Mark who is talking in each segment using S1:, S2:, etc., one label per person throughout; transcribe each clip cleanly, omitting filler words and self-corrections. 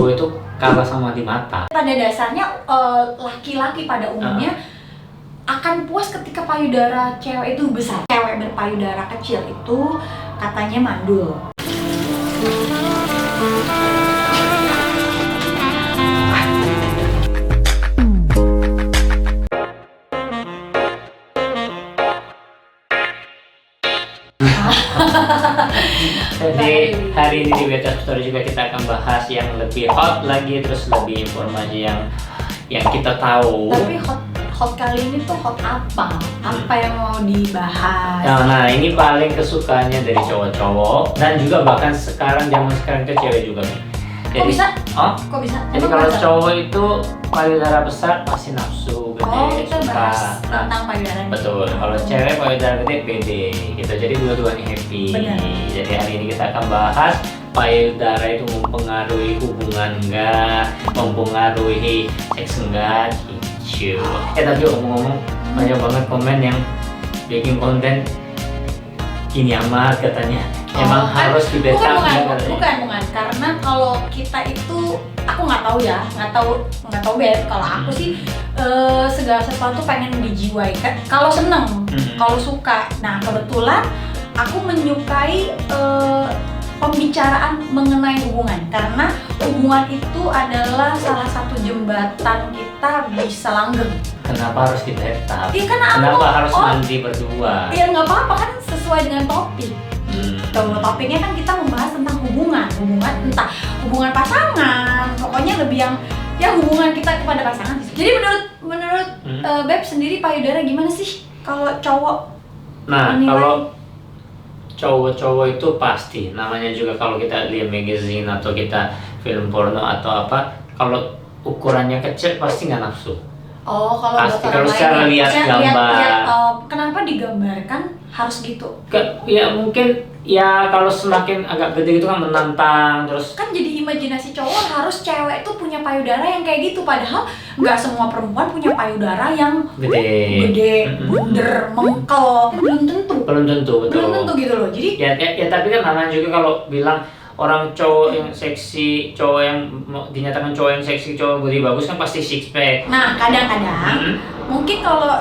S1: cowok itu kalah sama di mata.
S2: Pada dasarnya laki-laki pada umumnya akan puas ketika payudara cewek itu besar. Cewek berpayudara kecil itu katanya mandul.
S1: Jadi hari ini di Beta Story juga kita akan bahas yang lebih hot lagi, terus lebih informasi yang kita tahu.
S2: Tapi hot kali ini tuh hot apa? Apa yang mau dibahas?
S1: Nah, ini paling kesukaannya dari cowok-cowok dan juga bahkan sekarang zaman sekarang ke cewek juga.
S2: Kok bisa?
S1: Oh?
S2: Kok bisa?
S1: Jadi kalau cowok itu payudara besar pasti nafsu, gede,
S2: kita
S1: suka.
S2: bahas tentang payudara.
S1: Betul. Kalau cewek payudara gede, pede gitu. Jadi dua-duanya happy.
S2: Benar.
S1: Jadi hari ini kita akan bahas payudara itu mempengaruhi hubungan enggak, mempengaruhi seks enggak, gitu. Tapi ngomong-ngomong banyak banget komen yang bikin konten gini amat katanya. Emang harus di backup
S2: bukan, karena kalau kita itu aku nggak tahu ya, nggak tahu Beb. Kalau aku sih segala sesuatu pengen dijiwai. Kalau seneng, kalau suka. Nah kebetulan aku menyukai pembicaraan mengenai hubungan, karena hubungan itu adalah salah satu jembatan kita bisa langgeng.
S1: Kenapa harus di backup?
S2: Iya, karena
S1: kenapa harus mandi berdua?
S2: Iya nggak apa-apa kan, sesuai dengan topik. Topiknya kan kita membahas tentang hubungan entah hubungan pasangan, pokoknya lebih yang ya hubungan kita kepada pasangan. Jadi menurut Beb sendiri payudara gimana sih kalau cowok?
S1: Nah
S2: menilai?
S1: kalau cowok-cowok itu pasti namanya juga, kalau kita lihat magazine atau kita film porno atau apa, kalau ukurannya kecil pasti nggak nafsu.
S2: Oh, kalau
S1: pasti kalau secara lihat gambar.
S2: Kenapa digambarkan harus gitu?
S1: Ya mungkin ya kalau semakin agak gede gitu kan menantang, terus
S2: kan jadi imajinasi cowok harus cewek itu punya payudara yang kayak gitu, padahal nggak semua perempuan punya payudara yang gede, bunder, mengkel. Belum tentu betul gitu loh. Jadi
S1: ya tapi kan namanya juga kalau bilang orang cowok yang seksi, cowok yang dinyatakan cowok yang seksi, cowok body bagus kan pasti six pack.
S2: Nah kadang-kadang mungkin kalau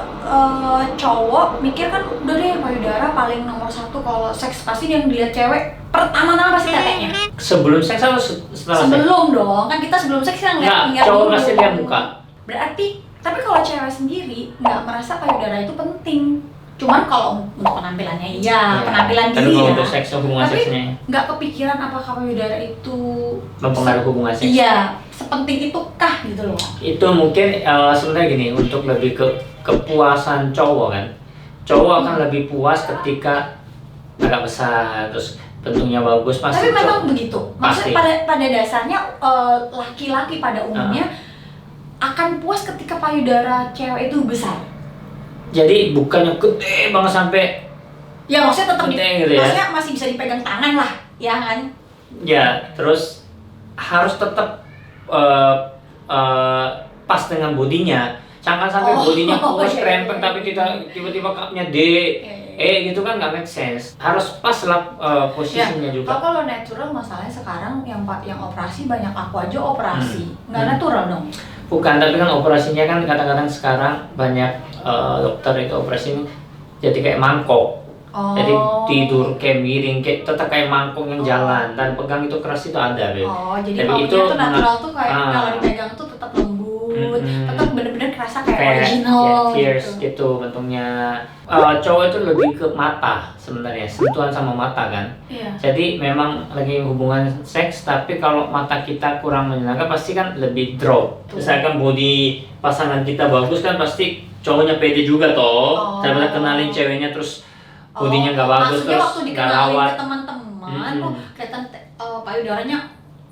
S2: cowok mikir kan udah deh payudara paling nomor satu kalau seks, pasti yang dilihat cewek pertama-tama pasti tetenya.
S1: Sebelum seks atau setelah seks?
S2: Sebelum dong, kan kita sebelum seks kan lihat
S1: cowok pasti lihat muka.
S2: Berarti tapi kalau cewek sendiri nggak merasa payudara itu penting. Cuman kalau untuk penampilannya penampilan diri
S1: kalau
S2: ya.
S1: untuk seks, hubungan
S2: tapi
S1: seksnya
S2: nggak kepikiran apakah payudara itu
S1: mempengaruhi hubungan seks.
S2: Iya, sepenting itukah gitu loh.
S1: Itu mungkin sebenarnya gini, untuk lebih ke kepuasan cowok kan. Cowok akan lebih puas ketika agak besar, terus bentuknya bagus pasti.
S2: Tapi memang begitu.
S1: Pasti.
S2: Maksudnya pada dasarnya laki-laki pada umumnya akan puas ketika payudara cewek itu besar.
S1: Jadi bukannya gede banget sampai
S2: ya maksudnya tetap
S1: gede gitu ya.
S2: Maksudnya masih bisa dipegang tangan lah, ya kan?
S1: Ya, terus harus tetap pas dengan bodinya. Jangan sampai bodinya puas krempeng tapi tiba-tiba cupnya D. Gitu kan nggak make sense. Harus pas lah posisinya juga.
S2: Kalau natural masalahnya sekarang yang operasi banyak, aku aja operasi. Nggak natural dong.
S1: Bukan, tapi kan operasinya kan kadang-kadang sekarang banyak dokter itu operasinya jadi kayak mangkok. Jadi tidur kayak miring, kayak tetap kayak mangkok yang jalan dan pegang itu keras itu ada, Beb.
S2: Jadi itu tuh natural tuh kayak kalau dipegang tuh tetap lembut, tetap bener-bener kerasa kayak original.
S1: Tears gitu bentuknya. Cowok itu lebih ke mata sebenarnya, sentuhan sama mata kan.
S2: Iya.
S1: Jadi memang lagi hubungan seks, tapi kalau mata kita kurang menyenangkan pasti kan lebih drop. Misalkan body pasangan kita bagus kan pasti cowoknya pede juga toh. Daripada kenalin ceweknya terus bodinya nggak bagus, terus nggak rawat.
S2: Ke teman-teman, kelihatan payudaranya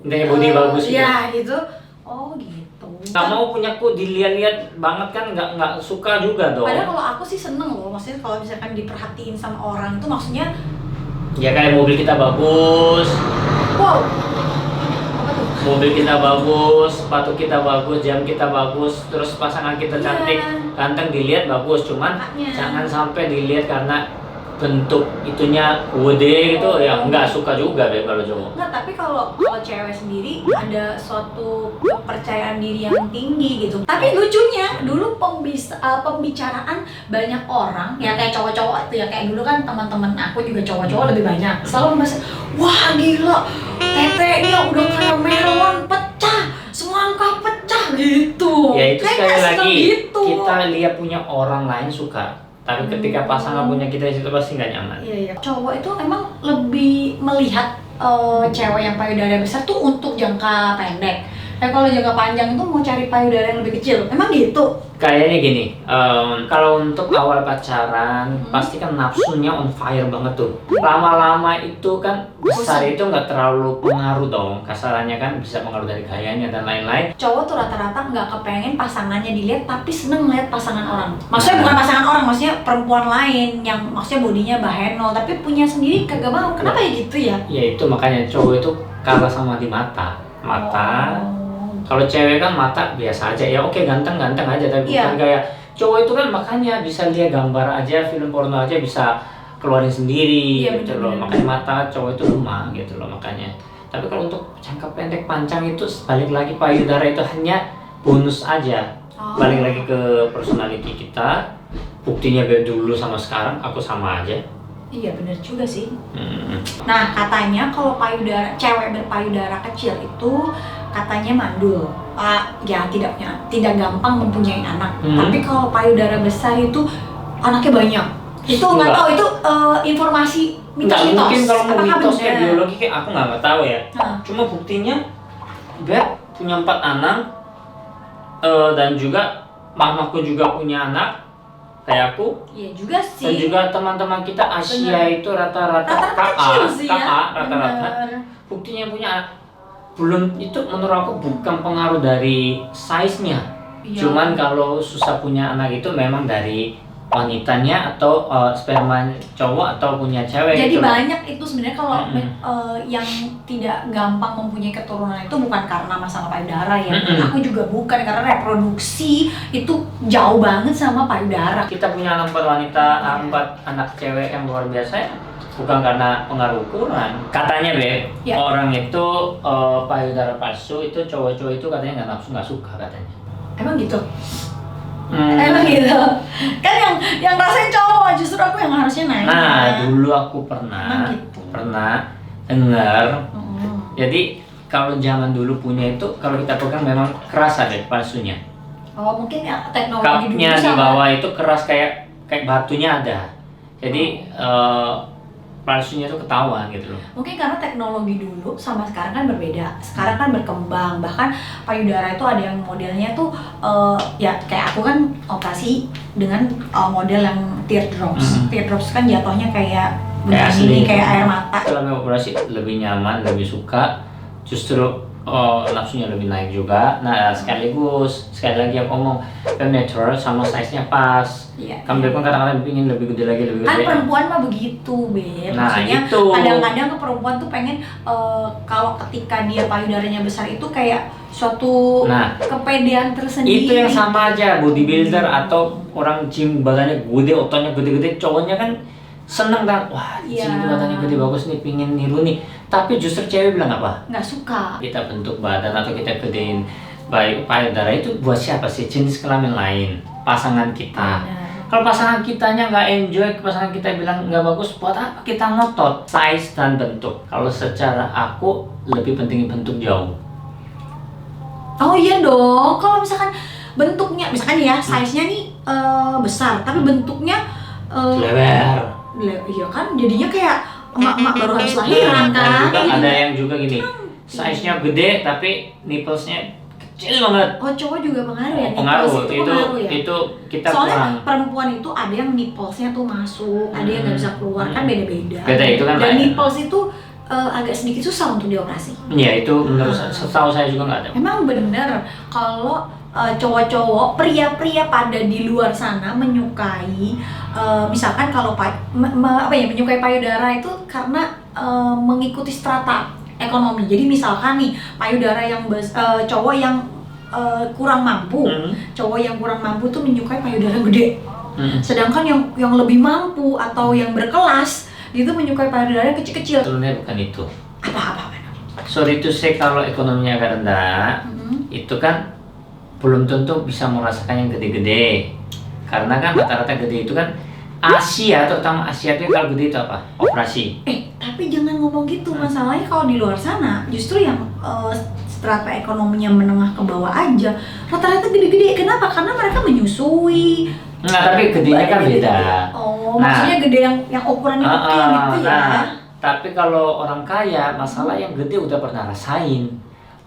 S1: body bagus gitu.
S2: Iya gitu. Oh gitu.
S1: Nggak mau punya dilihat-lihat banget kan, nggak suka juga dong.
S2: Padahal kalau aku sih seneng loh, maksudnya kalau misalkan diperhatiin sama orang itu maksudnya
S1: ya kayak mobil kita bagus.
S2: Wow. Apa tuh?
S1: Mobil kita bagus, sepatu kita bagus, jam kita bagus, terus pasangan kita cantik, ganteng, dilihat bagus, cuman jangan sampai dilihat karena bentuk itunya gede gitu ya nggak suka juga deh kalau cowok.
S2: Enggak, tapi kalau cewek sendiri ada suatu kepercayaan diri yang tinggi gitu. Tapi lucunya dulu pembicaraan banyak orang ya kayak cowok-cowok tuh ya, kayak dulu kan teman-teman aku juga cowok-cowok lebih banyak selalu membahas, wah gila tetenya udah kayak melon pecah, semangka pecah gitu.
S1: Ya itu
S2: Kayak
S1: sekali
S2: nggak suka
S1: lagi
S2: gitu.
S1: kita lihat punya orang lain suka, tapi ketika pasangan punya kita di situ pasti nggak nyaman.
S2: Iya. Cowok itu emang lebih melihat cewek yang payudara besar tuh untuk jangka pendek. Kalau jangka panjang itu mau cari payudara yang lebih kecil. Emang gitu?
S1: Kayaknya gini, kalau untuk awal pacaran pasti kan nafsunya on fire banget tuh. Lama-lama itu kan besar itu nggak terlalu pengaruh dong. Kasarannya kan bisa pengaruh dari gayanya dan lain-lain.
S2: Cowok tuh rata-rata nggak kepengen pasangannya dilihat, tapi seneng ngeliat pasangan orang. Maksudnya bukan pasangan orang, maksudnya perempuan lain yang maksudnya bodinya bahenol, tapi punya sendiri kagak mau. Kenapa ya gitu ya?
S1: Ya itu makanya cowok itu kalah sama di mata. Kalau cewek kan mata biasa aja ya, oke ganteng-ganteng aja, tapi bukan kayak cowok itu kan makanya bisa lihat gambar aja, film porno aja bisa keluarin sendiri gitu loh. Makanya mata cowok itu lemah gitu loh makanya. Tapi kalau untuk jangka pendek panjang itu balik lagi payudara itu hanya bonus aja. Balik lagi ke personality kita. Buktinya dari dulu sama sekarang aku sama aja.
S2: Iya benar juga sih. Nah katanya kalau cewek berpayudara kecil itu katanya mandul, ya tidak gampang mempunyai anak. Tapi kalau payudara besar itu anaknya banyak. Itu nggak tahu itu informasi mitos-mitos.
S1: Nggak mungkin kalau mau mitos
S2: bener?
S1: kayak biologi kayak aku nggak tahu ya. Cuma buktinya Beb punya 4 anak dan juga mamaku juga punya anak kayak aku.
S2: Iya juga sih.
S1: Dan juga teman-teman kita Asia itu rata-rata
S2: kecil sih
S1: KA
S2: ya.
S1: rata-rata. Buktinya punya anak. Belum itu menurut aku bukan pengaruh dari size-nya. Cuman kalau susah punya anak itu memang dari wanitanya atau sperma cowok atau punya cewek.
S2: Jadi
S1: gitu.
S2: banyak itu sebenarnya kalau yang tidak gampang mempunyai keturunan itu bukan karena masalah payudara ya. Aku juga bukan, karena reproduksi itu jauh banget sama payudara.
S1: Kita punya 4 wanita, 4 anak cewek yang luar biasa ya. Bukan karena pengaruh ukuran. Katanya orang itu payudara palsu itu cowok-cowok itu katanya nggak nafsu, nggak suka katanya.
S2: Emang gitu? Emang gitu? Kan yang rasain cowok, justru aku yang harusnya nanya.
S1: Nah dulu aku pernah dengar. Jadi kalau zaman dulu punya itu kalau kita pegang memang keras ada palsunya.
S2: Oh mungkin ya teknologi dulu
S1: Cupnya di
S2: sama.
S1: bawah itu keras kayak batunya ada. Jadi palsunya itu ketahuan gitu loh.
S2: Mungkin karena teknologi dulu sama sekarang kan berbeda. Sekarang kan berkembang, bahkan payudara itu ada yang modelnya tuh ya kayak aku kan operasi dengan model yang teardrops. Teardrops kan jatuhnya kayak begini, kayak air mata.
S1: Kalau operasi lebih nyaman, lebih suka, justru nafsunya lebih naik juga. Nah sekali lagi aku ngomong natural sama size-nya pas. Kan Beb kan kadang-kadang ingin lebih gede lagi, lebih
S2: Kan
S1: gede.
S2: perempuan mah begitu, Beb.
S1: Nah,
S2: Maksudnya
S1: itu.
S2: kadang-kadang ke perempuan tuh pengen kalau ketika dia payudaranya besar itu kayak suatu kepedean tersendiri.
S1: Itu yang sama aja bodybuilder atau orang gym badannya gede, ototnya gede-gede, cowoknya kan seneng kan, wah sini badannya gede bagus nih, pingin niru nih. Tapi justru cewek bilang apa?
S2: Nggak suka.
S1: Kita bentuk badan atau kita gedein payudara itu buat siapa sih? Jenis kelamin lain, pasangan kita. Kalau pasangan kitanya nggak enjoy, pasangan kita bilang nggak bagus, buat apa kita ngotot? Size dan bentuk. Kalau secara aku lebih penting bentuk jauh.
S2: Oh iya dong, kalau misalkan bentuknya, misalkan ya size-nya nih besar, tapi bentuknya
S1: lebar.
S2: Iya kan, jadinya kayak emak-emak baru habis lahiran kan.
S1: Dan juga ada yang juga gini, size-nya gede tapi nipplesnya kecil banget.
S2: Oh cowok juga pengaruh ya?
S1: Pengaruh,
S2: itu pengaruh ya?
S1: itu kita
S2: soalnya
S1: kurang.
S2: perempuan itu ada yang nipplesnya tuh masuk, ada yang nggak bisa keluar, kan beda-beda.
S1: Beda itu kan.
S2: Dan nipples itu agak sedikit susah untuk dioperasi.
S1: Iya itu menurut setahu saya juga nggak ada.
S2: Emang bener kalau cowok-cowok, pria-pria pada di luar sana menyukai, misalkan kalau menyukai payudara itu karena mengikuti strata ekonomi. Jadi misalkan nih payudara yang cowok yang kurang mampu, cowok yang kurang mampu tuh menyukai payudara gede. Sedangkan yang lebih mampu atau yang berkelas itu menyukai payudara yang kecil-kecil.
S1: Sebenarnya bukan itu.
S2: Apa?
S1: Sorry to say, kalau ekonominya agak rendah, itu kan belum tentu bisa merasakan yang gede-gede. Karena kan rata-rata gede itu kan Asia, terutama Asia itu kalau gede itu apa? Operasi.
S2: Tapi jangan ngomong gitu. Masalahnya kalau di luar sana justru yang strata ekonominya menengah ke bawah aja rata-rata gede-gede. Kenapa? Karena mereka menyusui.
S1: Tapi gedenya kan beda.
S2: Maksudnya gede yang ukurannya kecil gitu ya.
S1: Tapi kalau orang kaya, masalah yang gede udah pernah rasain,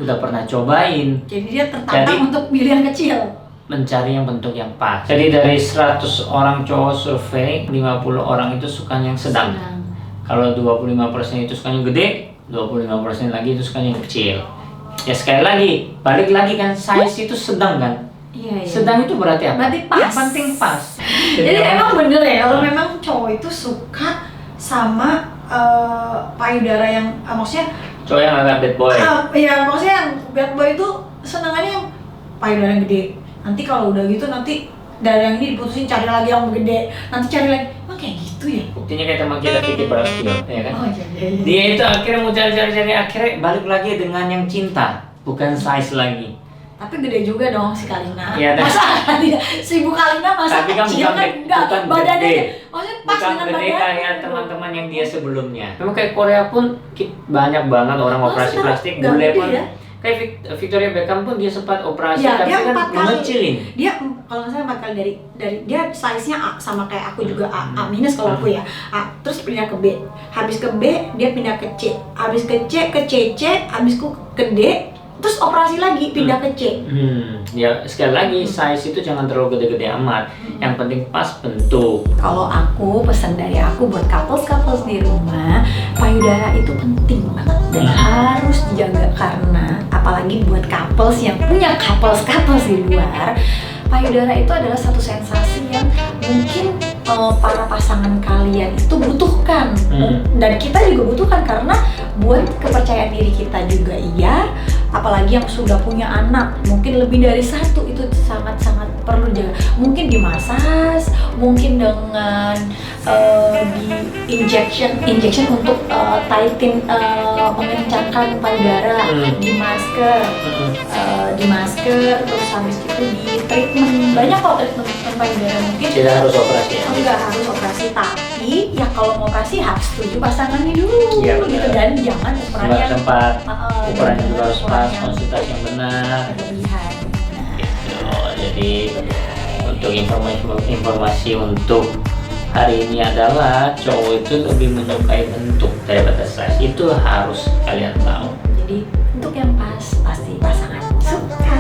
S1: udah pernah cobain.
S2: Jadi dia tertantang untuk pilih yang kecil.
S1: Mencari yang bentuk yang pas. Jadi dari 100 orang cowok survei, 50 orang itu sukanya yang sedang. Kalau 25% itu sukanya yang gede, 25% lagi itu sukanya yang kecil. Ya sekali lagi, balik lagi kan, size itu sedang kan?
S2: Iya.
S1: Sedang itu berarti apa?
S2: Berarti pas.
S1: Yang penting pas.
S2: Jadi emang bener ya, kalau memang cowok itu suka sama payudara yang maksudnya
S1: cowok yang agak bad boy.
S2: Ya maksudnya yang bad boy itu senangannya yang payudara yang gede. Nanti kalau udah gitu nanti dari yang ini diputusin cari lagi yang gede, nanti cari lagi. Kayak gitu ya.
S1: Buktinya kayak teman kita Vicky Prasetyo, ya kan?
S2: Iya.
S1: Dia itu akhirnya mau cari, akhirnya balik lagi dengan yang cinta, bukan size lagi.
S2: Tapi gede juga dong si Kalina.
S1: Iya,
S2: masa dia si Bu Kalina masa
S1: tapi kan
S2: kecil kan enggak badannya
S1: gede.
S2: maksudnya pas
S1: Bukan
S2: dengan
S1: gede
S2: badannya.
S1: kayak teman-teman yang dia sebelumnya. Memang kayak Korea pun banyak banget orang operasi plastik, bule pun.
S2: Ya?
S1: Kayak Victoria Beckham pun dia sempat operasi,
S2: Ya,
S1: tapi
S2: dia
S1: kan
S2: 4 kali.
S1: mengecilin.
S2: Dia kalau nggak salah 4 kali dari dia size-nya A sama kayak aku juga A minus kalau aku ya. Terus pindah ke B. Habis ke B dia pindah ke C. Habis ke C ke CC, habis ke D, terus operasi lagi pindah ke C.
S1: Ya sekali lagi size itu jangan terlalu gede-gede amat. Yang penting pas bentuk.
S2: Kalau aku pesan dari aku buat couples di rumah, payudara itu penting banget dan harus dijaga karena apalagi buat couples yang punya couples di luar, payudara itu adalah satu sensasi yang mungkin para pasangan kalian itu butuhkan dan kita juga butuhkan karena buat kepercayaan diri kita juga iya, apalagi yang sudah punya anak mungkin lebih dari satu itu sangat-sangat perlu jaga. Mungkin dimasas, mungkin dengan di injection untuk tighten mengencangkan payudara, di masker terus habis itu di treatment. Banyak kok treatment payudara, mungkin
S1: Tidak harus operasi ya?
S2: Enggak harus operasi, tapi ya kalau mau operasi harus setuju pasangannya dulu
S1: Iya,
S2: gitu, dan jangan ukurannya
S1: tempat ukurannya juga harus pas, konsultasi yang benar
S2: berlebihan.
S1: gitu. Jadi untuk informasi untuk hari ini adalah cowok itu lebih menyukai bentuk daripada size. Itu harus kalian tahu.
S2: Jadi untuk yang pas pasti pasangan suka.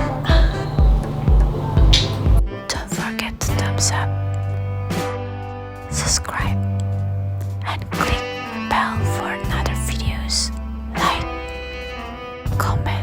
S3: Don't forget to thumbs up, subscribe, and click bell for another videos. Like, comment.